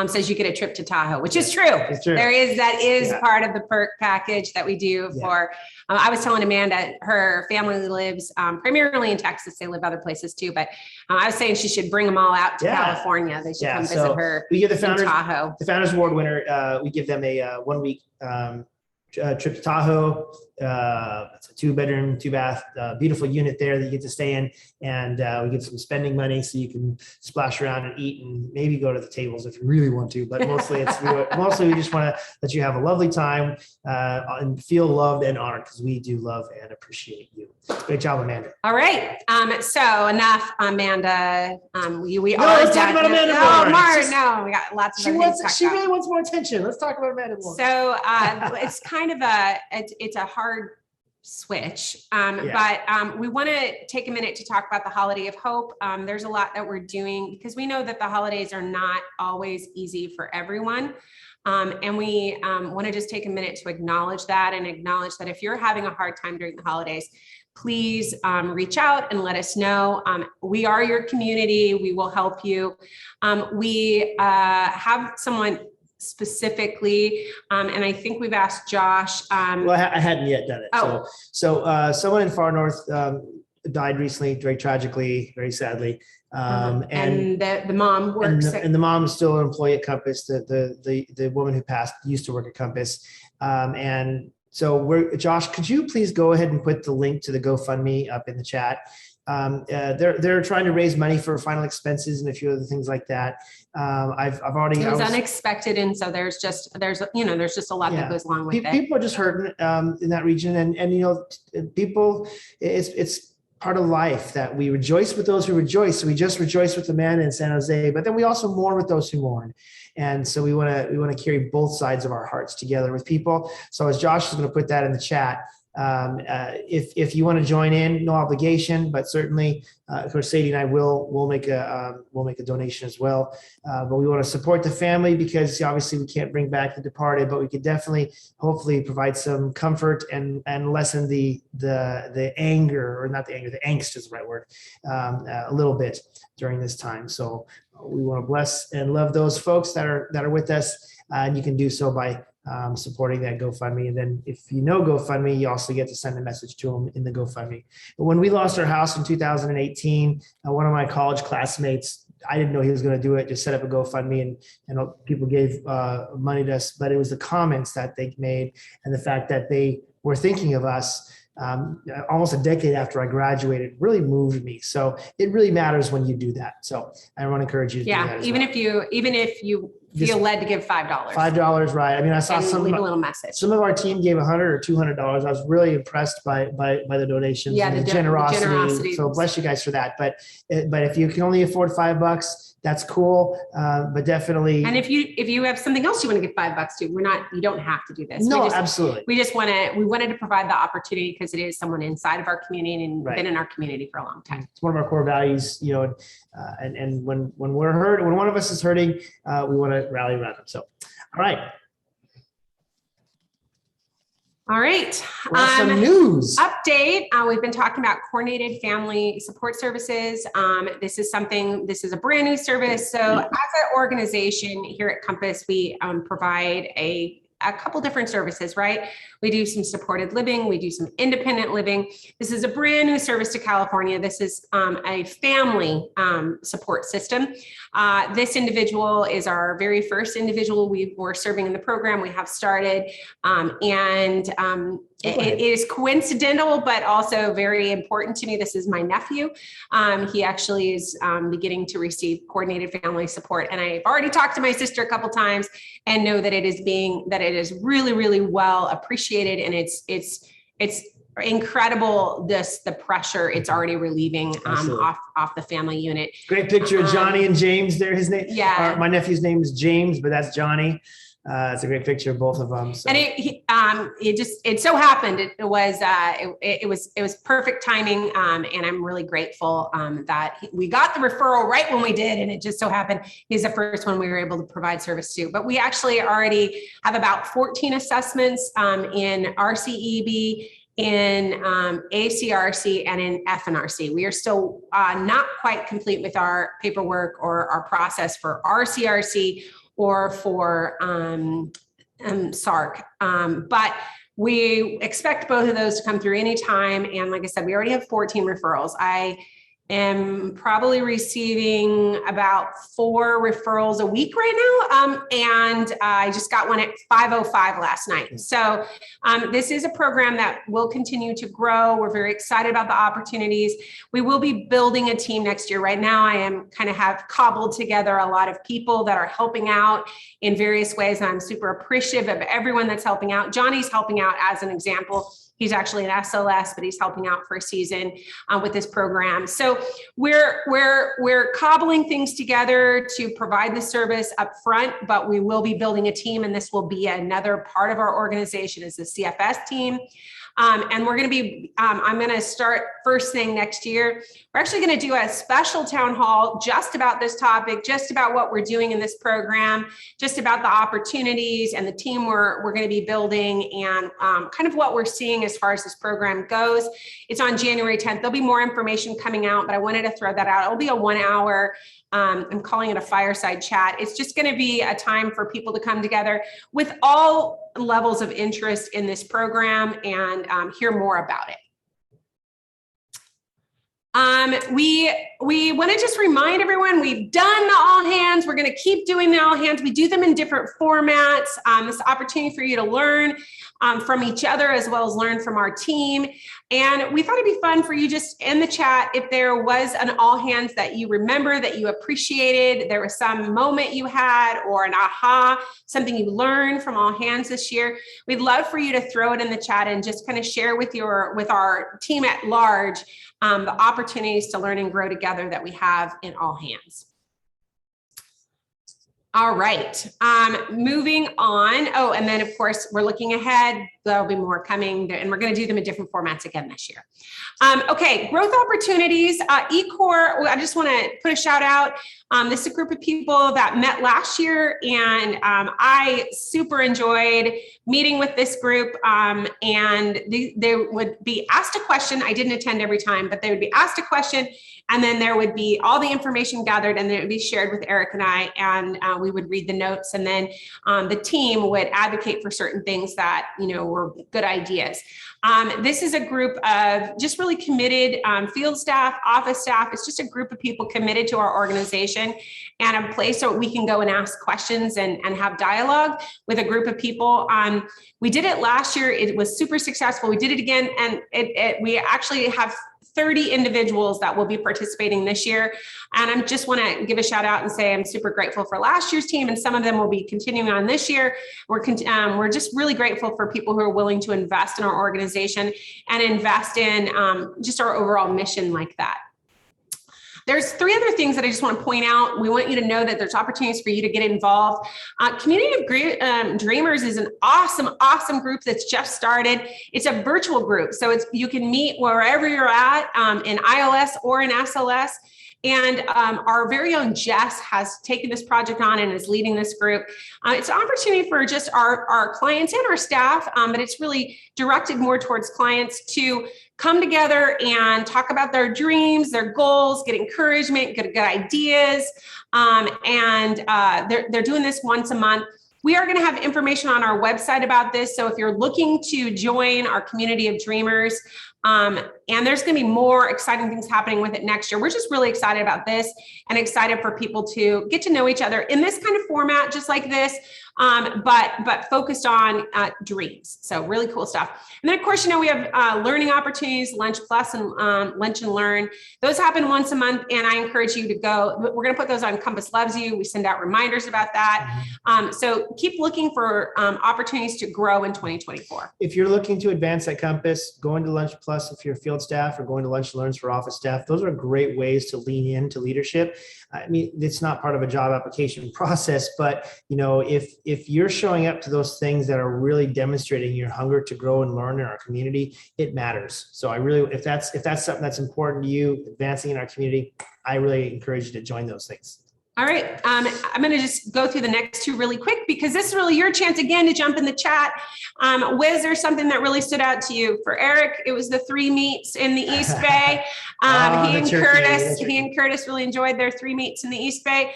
says you get a trip to Tahoe, which is true. It's true. That is part of the perk package that we do for, I was telling Amanda, her family lives primarily in Texas. They live other places too, but I was saying she should bring them all out to California. They should come visit her we give the in Tahoe. The Founders Award winner, we give them a 1 week trip to Tahoe. It's a 2-bedroom, 2-bath, beautiful unit there that you get to stay in, and we get some spending money so you can splash around and eat and maybe go to the tables if you really want to. But mostly we just want to let you have a lovely time and feel loved and honored, because we do love and appreciate you. Great job, Amanda. All right. So enough, Amanda. Let's talk about Amanda more. No, we got lots of other things to talk She about. really wants more attention. Let's talk about Amanda more. So it's kind of it's a hard switch, but we want to take a minute to talk about the Holiday of Hope. There's a lot that we're doing because we know that the holidays are not always easy for everyone. And we want to just take a minute to acknowledge that, and acknowledge that if you're having a hard time during the holidays, please reach out and let us know. We are your community. We will help you. We have someone specifically, and I think we've asked Josh. Well, I hadn't yet done it. So someone in Far North died recently, very tragically, very sadly. And the mom works. And the mom is still an employee at Compass. The woman who passed used to work at Compass. And so Josh, could you please go ahead and put the link to the GoFundMe up in the chat? They're trying to raise money for final expenses and a few other things like that. I've already. It was unexpected, and so there's just a lot that goes along with it. People are just hurting in that region, and people, it's part of life that we rejoice with those who rejoice. So we just rejoice with the man in San Jose, but then we also mourn with those who mourn. And so we want to carry both sides of our hearts together with people. So as Josh is going to put that in the chat, if you want to join in, no obligation, but certainly, of course, Sadie and I will make a donation as well. But we want to support the family, because obviously we can't bring back the departed, but we could definitely, hopefully, provide some comfort and lessen the anger, or not the anger, the angst is the right word, a little bit during this time. So we want to bless and love those folks that are with us, and you can do so by supporting that GoFundMe. And then if you know GoFundMe, you also get to send a message to them in the GoFundMe. But when we lost our house in 2018, one of my college classmates, I didn't know he was going to do it, just set up a GoFundMe, and people gave money to us, but it was the comments that they made and the fact that they were thinking of us almost a decade after I graduated really moved me. So it really matters when you do that. So I want to encourage you to do that. Even if you feel led to give $5. $5, right? I mean, I saw leave a little message. Some of our team gave $100 or $200. I was really impressed by the donations and the generosity. So bless you guys for that. But if you can only afford $5, that's cool. But definitely. And if you have something else you want to give $5 to, you don't have to do this. No, absolutely. We wanted to provide the opportunity because it is someone inside of our community and been in our community for a long time. It's one of our core values, and when we're hurt, when one of us is hurting, we want to rally around them. So, all right. All right. Some news. Update. We've been talking about coordinated family support services. This is a brand new service. So as an organization here at Compass, we provide a couple different services, right? We do some supported living. We do some independent living. This is a brand new service to California. This is a family support system. This individual is our very first individual we're serving in the program. We have started, it is coincidental, but also very important to me. This is my nephew. He actually is beginning to receive coordinated family support. And I've already talked to my sister a couple times and know that it is really, really well appreciated. And it's incredible the pressure it's already relieving Absolutely. off the family unit. Great picture of Johnny and James there. His name, Yeah. my nephew's name is James, but that's Johnny. It's a great picture of both of them. So. And it so happened it was perfect timing, and I'm really grateful that we got the referral right when we did, and it just so happened he's the first one we were able to provide service to. But we actually already have about 14 assessments in RCEB, in ACRC, and in FNRC. We are still not quite complete with our paperwork or our process for RCRC or for SARC. But we expect both of those to come through anytime. And like I said, we already have 14 referrals. I am probably receiving about 4 referrals a week right now. And I just got one at 5:05 last night. So this is a program that will continue to grow. We're very excited about the opportunities. We will be building a team next year. Right now, I am have cobbled together a lot of people that are helping out in various ways. And I'm super appreciative of everyone that's helping out. Johnny's helping out as an example. He's actually an SLS, but he's helping out for a season with this program. So we're cobbling things together to provide the service up front, but we will be building a team, and this will be another part of our organization is the CFS team. And we're going to be, I'm going to start first thing next year. We're actually going to do a special town hall just about this topic, just about what we're doing in this program, just about the opportunities and the team we're going to be building, and kind of what we're seeing as far as this program goes. It's on January 10th. There'll be more information coming out, but I wanted to throw that out. It'll be a 1 hour, I'm calling it a fireside chat. It's just going to be a time for people to come together with all levels of interest in this program and hear more about it. We want to just remind everyone, we've done the all hands. We're going to keep doing the all hands. We do them in different formats. This opportunity for you to learn from each other as well as learn from our team. And we thought it'd be fun for you just in the chat, if there was an all hands that you remember, that you appreciated, there was some moment you had or an aha, something you learned from all hands this year. We'd love for you to throw it in the chat and just kind of share with our team at large the opportunities to learn and grow together that we have in all hands. All right, moving on. Oh, and then of course, we're looking ahead. There'll be more coming, and we're going to do them in different formats again this year. Okay, growth opportunities. eCore, I just want to put a shout out. This is a group of people that met last year, and I super enjoyed meeting with this group. And they would be asked a question. I didn't attend every time, but they would be asked a question, and then there would be all the information gathered, and it would be shared with Eric and I, and we would read the notes, and then the team would advocate for certain things that were good ideas. This is a group of just really committed field staff, office staff. It's just a group of people committed to our organization, and a place so we can go and ask questions and have dialogue with a group of people. We did it last year. It was super successful. We did it again, and we actually have 30 individuals that will be participating this year. And I just want to give a shout out and say I'm super grateful for last year's team, and some of them will be continuing on this year. We're just really grateful for people who are willing to invest in our organization and invest in just our overall mission like that. There's 3 other things that I just want to point out. We want you to know that there's opportunities for you to get involved. Community of Dreamers is an awesome, awesome group that's just started. It's a virtual group, so you can meet wherever you're at in ILS or in SLS. And our very own Jess has taken this project on and is leading this group. It's an opportunity for just our clients and our staff, but it's really directed more towards clients to come together and talk about their dreams, their goals, get encouragement, get good ideas. They're doing this once a month. We are going to have information on our website about this. So if you're looking to join our community of dreamers, And there's going to be more exciting things happening with it next year. We're just really excited about this and excited for people to get to know each other in this kind of format, just like this, but focused on dreams. So really cool stuff. And then of course, we have learning opportunities, Lunch Plus and Lunch and Learn. Those happen once a month, and I encourage you to go. We're going to put those on Compass Loves You. We send out reminders about that. So keep looking for opportunities to grow in 2024. If you're looking to advance at Compass, going to Lunch Plus if you're field staff, or going to Lunch and Learns for office staff, those are great ways to lean into leadership. I mean, it's not part of a job application process, but if you're showing up to those things that are really demonstrating your hunger to grow and learn in our community, it matters. So if that's something that's important to you, advancing in our community, I really encourage you to join those things. All right, I'm going to just go through the next two really quick, because this is really your chance again to jump in the chat. Was there something that really stood out to you? For Eric, it was the 3 meets in the East Bay. He and Curtis really enjoyed their 3 meets in the East Bay.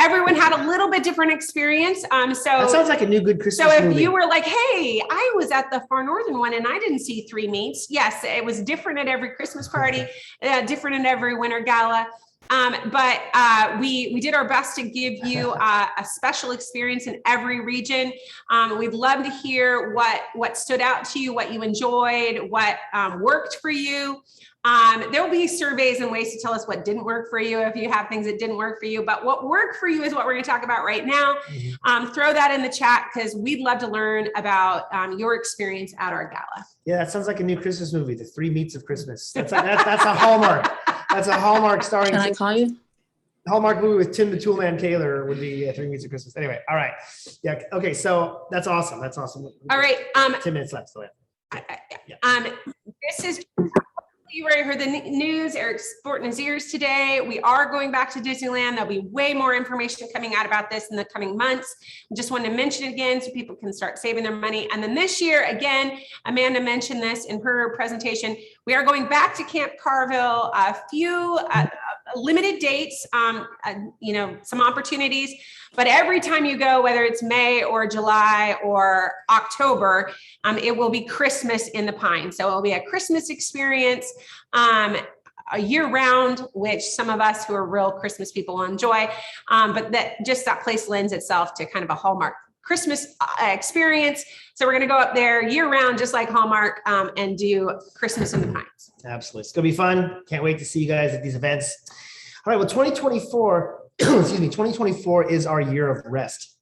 Everyone had a little bit different experience. So that sounds like a new good Christmas So if movie. you were like, hey, I was at the Far Northern one and I didn't see 3 meets. Yes, it was different at every Christmas party, different at every winter gala. But we did our best to give you a special experience in every region. We'd love to hear what stood out to you, what you enjoyed, what worked for you. There will be surveys and ways to tell us what didn't work for you if you have things that didn't work for you. But what worked for you is what we're going to talk about right now. Throw that in the chat, because we'd love to learn about your experience at our gala. Yeah, that sounds like a new Christmas movie, The 3 Meets of Christmas. That's a Hallmark. That's a Hallmark starring. Can I call you? Hallmark movie with Tim the Toolman Taylor would be 3 Meets of Christmas. Anyway, all right. Yeah. Okay. So that's awesome. That's awesome. All right. 10 minutes left. So This is. You already heard the news. Eric's sporting his ears today. We are going back to Disneyland. There'll be way more information coming out about this in the coming months. I just wanted to mention it again so people can start saving their money. And then this year, again, Amanda mentioned this in her presentation, we are going back to Camp Carville, a few limited dates, some opportunities. But every time you go, whether it's May or July or October, it will be Christmas in the Pines. So it'll be a Christmas experience a year round, which some of us who are real Christmas people will enjoy. But that place lends itself to kind of a Hallmark Christmas experience. So we're going to go up there year round, just like Hallmark, and do Christmas in the Pines. Absolutely. It's going to be fun. Can't wait to see you guys at these events. All right. Well, 2024. Excuse me, 2024 is our year of rest.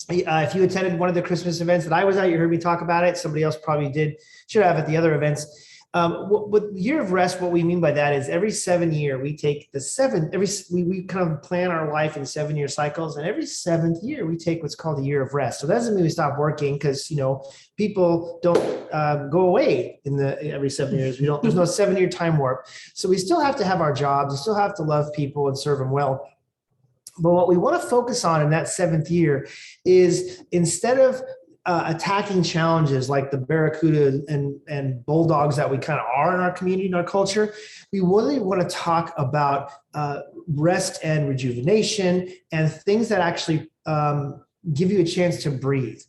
If you attended one of the Christmas events that I was at, you heard me talk about it. Somebody else probably should have at the other events. With year of rest, what we mean by that is every 7 year we take we kind of plan our life in 7-year cycles, and every 7th year we take what's called a year of rest. So that doesn't mean we stop working, because people don't go away every 7 years. There's no 7-year time warp. So we still have to have our jobs. We still have to love people and serve them well. But what we want to focus on in that 7th year is, instead of attacking challenges like the barracuda and bulldogs that we kind of are in our community and our culture, we really want to talk about rest and rejuvenation and things that actually give you a chance to breathe.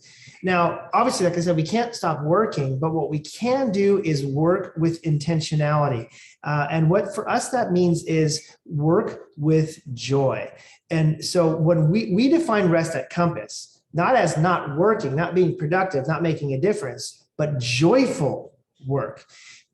Now, obviously, like I said, we can't stop working, but what we can do is work with intentionality. And what for us that means is work with joy. And so when we define rest at Compass, not as not working, not being productive, not making a difference, but joyful work.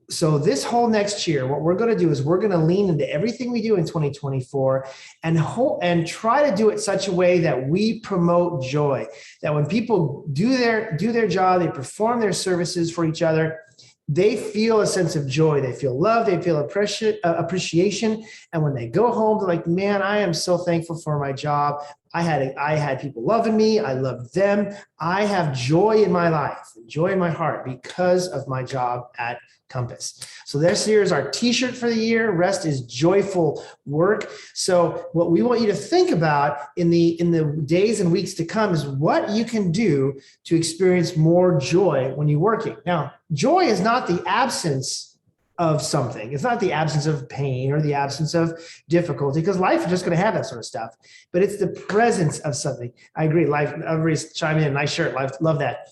So this whole next year, what we're going to do is we're going to lean into everything we do in 2024 and try to do it such a way that we promote joy, that when people do their job, they perform their services for each other, they feel a sense of joy, they feel love, they feel appreciation. And when they go home, they're like, man, I am so thankful for my job. I had people loving me. I loved them. I have joy in my life, joy in my heart because of my job at Compass. So this year is our t-shirt for the year. Rest is joyful work. So what we want you to think about in the days and weeks to come is what you can do to experience more joy when you're working. Now, joy is not the absence of something. It's not the absence of pain or the absence of difficulty, because life is just going to have that sort of stuff, but it's the presence of something. I agree. Life, everybody's chiming in. Nice shirt. Love that.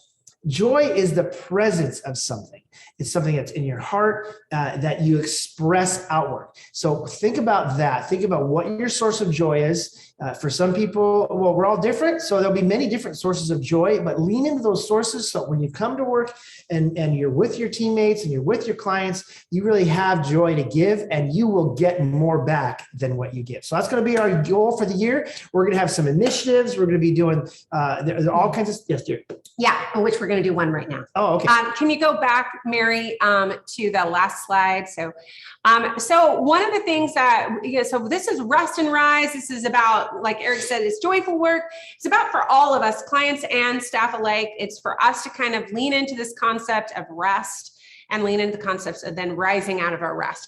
Joy is the presence of something. It's something that's in your heart that you express outward. So think about that. Think about what your source of joy is. For some people, well, we're all different. So there'll be many different sources of joy, but lean into those sources. So when you come to work and you're with your teammates and you're with your clients, you really have joy to give and you will get more back than what you give. So that's going to be our goal for the year. We're going to have some initiatives. We're going to be doing there are all kinds of, yes, dear. Yeah, which we're going to do one right now. Oh, okay. Can you go back, Mary, to the last slide? So one of the things that, so this is Rest and Rise. This is about, like Eric said, it's joyful work. It's about for all of us, clients and staff alike. It's for us to kind of lean into this concept of rest and lean into the concepts of then rising out of our rest.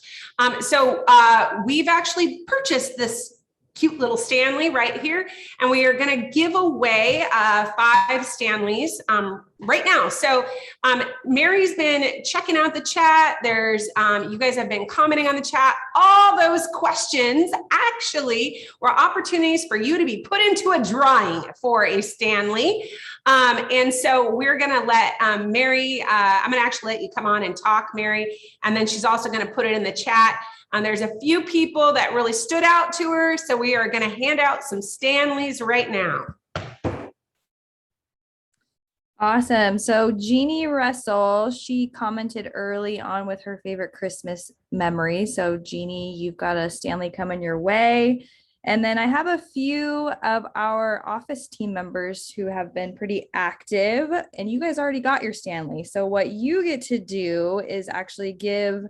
We've actually purchased this cute little Stanley right here, and we are going to give away 5 Stanleys right now. So Mary's been checking out the chat. There's you guys have been commenting on the chat. All those questions actually were opportunities for you to be put into a drawing for a Stanley. And so we're going to let Mary, I'm going to actually let you come on and talk, Mary, and then she's also going to put it in the chat. There's a few people that really stood out to her. So we are going to hand out some Stanleys right now. Awesome. So Jeannie Russell, she commented early on with her favorite Christmas memory. So Jeannie, you've got a Stanley coming your way. And then I have a few of our office team members who have been pretty active, and you guys already got your Stanley. So what you get to do is actually give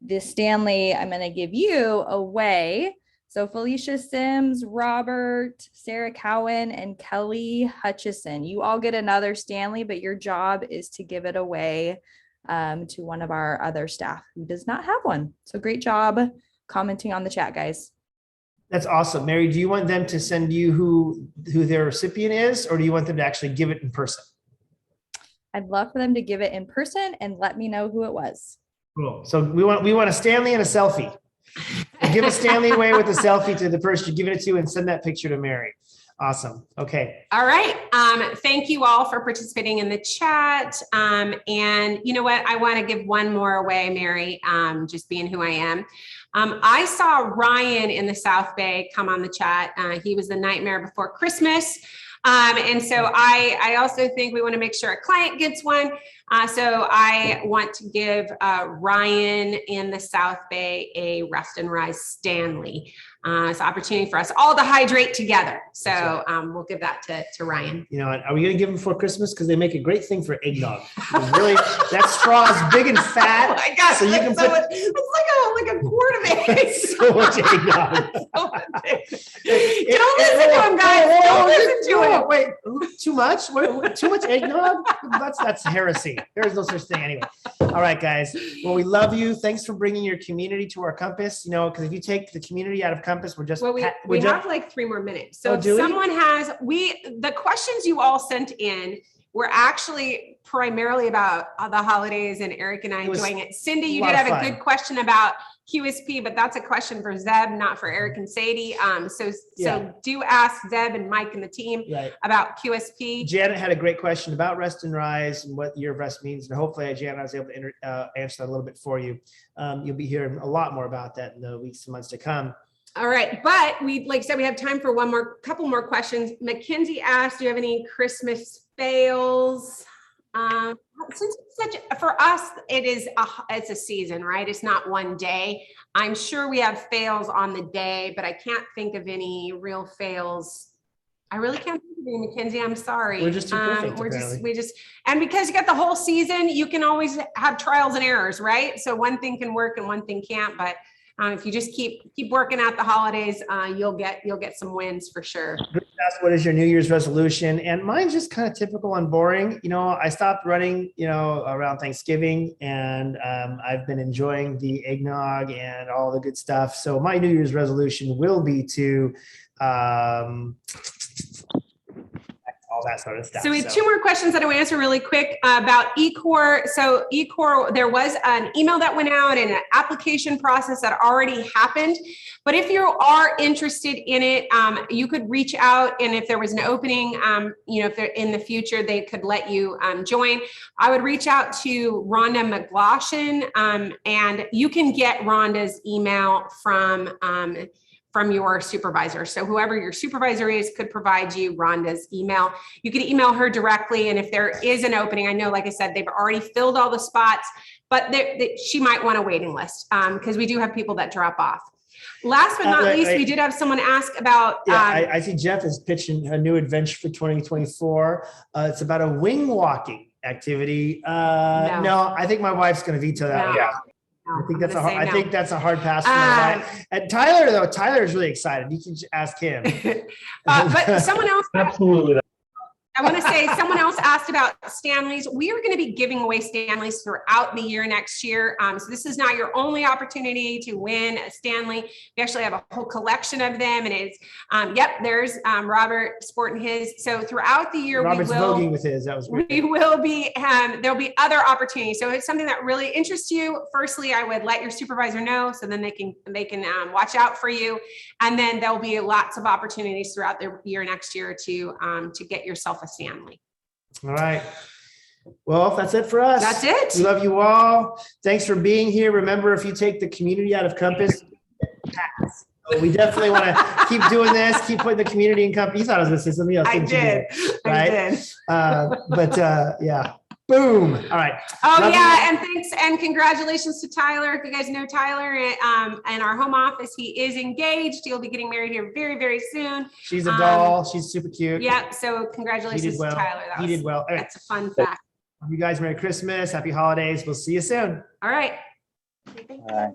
the Stanley I'm going to give you away. So Felicia Sims, Robert, Sarah Cowan, and Kelly Hutchison, you all get another Stanley, but your job is to give it away to one of our other staff who does not have one. So great job commenting on the chat, guys. That's awesome. Mary, do you want them to send you who their recipient is, or do you want them to actually give it in person? I'd love for them to give it in person and let me know who it was. Cool. So we want a Stanley and a selfie. Give a Stanley away with a selfie to the person you're giving it to and send that picture to Mary. Awesome. Okay. All right. Thank you all for participating in the chat. And you know what? I want to give one more away, Mary, just being who I am. I saw Ryan in the South Bay come on the chat. He was the Nightmare Before Christmas. And so I also think we want to make sure a client gets one. So I want to give Ryan in the South Bay a Rest and Rise Stanley. It's an opportunity for us all to hydrate together. So we'll give that to Ryan. You know, are we going to give them before Christmas? Because they make a great thing for eggnog. Really, that straw is big and fat. Oh my gosh, so you can put it's like a quart of eggs. so much eggnog. Don't listen to him, guys. Don't listen to him. Wait, too much? Too much eggnog? That's heresy. There's no such thing anyway. All right, guys. Well, we love you. Thanks for bringing your community to our Compass. You know, because if you take the community out of Compass, we're just we have like 3 more minutes. So if do we? someone has the questions you all sent in were actually primarily about the holidays and Eric and I enjoying it. Cindy, you did have a good question about QSP, but that's a question for Zeb, not for Eric and Sadie. So do ask Zeb and Mike and the team about QSP. Janet had a great question about Rest and Rise and what year of rest means. And hopefully, Janet, I was able to answer that a little bit for you. You'll be hearing a lot more about that in the weeks and months to come. All right, but like I said, we have time for couple more questions. Mackenzie asked, do you have any Christmas fails? Since it's for us, it's a season, right? It's not one day. I'm sure we have fails on the day, but I can't think of any real fails. I really can't think of any, Mackenzie. I'm sorry. We're just too perfect, and because you got the whole season, you can always have trials and errors, right? So one thing can work and one thing can't, but if you just keep working out the holidays, you'll get some wins for sure. What is your New Year's resolution? And mine's just kind of typical and boring. You know, I stopped running, around Thanksgiving, and I've been enjoying the eggnog and all the good stuff. So my New Year's resolution will be to all all that sort of stuff. So we have two more questions that I want to answer really quick about eCore. So eCore, there was an email that went out and an application process that already happened. But if you are interested in it, you could reach out, and if there was an opening, if they're in the future, they could let you join. I would reach out to Rhonda McGlashan, and you can get Rhonda's email from your supervisor. So whoever your supervisor is could provide you Rhonda's email. You can email her directly. And if there is an opening, I know, like I said, they've already filled all the spots, but she might want a waiting list because we do have people that drop off. Last but not least, we did have someone ask about. I see Jeff is pitching a new adventure for 2024. It's about a wing walking activity. No, I think my wife's going to veto that. No. Yeah. I think that's a hard pass for my And Tyler, though, Tyler is really excited. You can ask him. But someone else. Absolutely. I want to say someone else asked about Stanleys. We are going to be giving away Stanleys throughout the year next year. So this is not your only opportunity to win a Stanley. We actually have a whole collection of them, and it's there's Robert sporting his. So throughout the year, Robert's voguing with his. That was great. We will be. There'll be other opportunities. So if it's something that really interests you, firstly, I would let your supervisor know, so then they can watch out for you, and then there'll be lots of opportunities throughout the year next year to get yourself a Stanley. All right. Well, that's it for us. That's it. We love you all. Thanks for being here. Remember, if you take the community out of Compass, so we definitely want to keep doing this, keep putting the community in Compass. You thought I was going to say something else. I didn't you, did. Right? Yeah. Boom. All right. Oh, Love yeah. you. And thanks and congratulations to Tyler. If you guys know Tyler and our home office, he is engaged. He'll be getting married here very, very soon. She's a doll. She's super cute. Yeah. So congratulations to Tyler. He did well. All right. That's a fun fact. You guys, Merry Christmas. Happy holidays. We'll see you soon. All right. All right.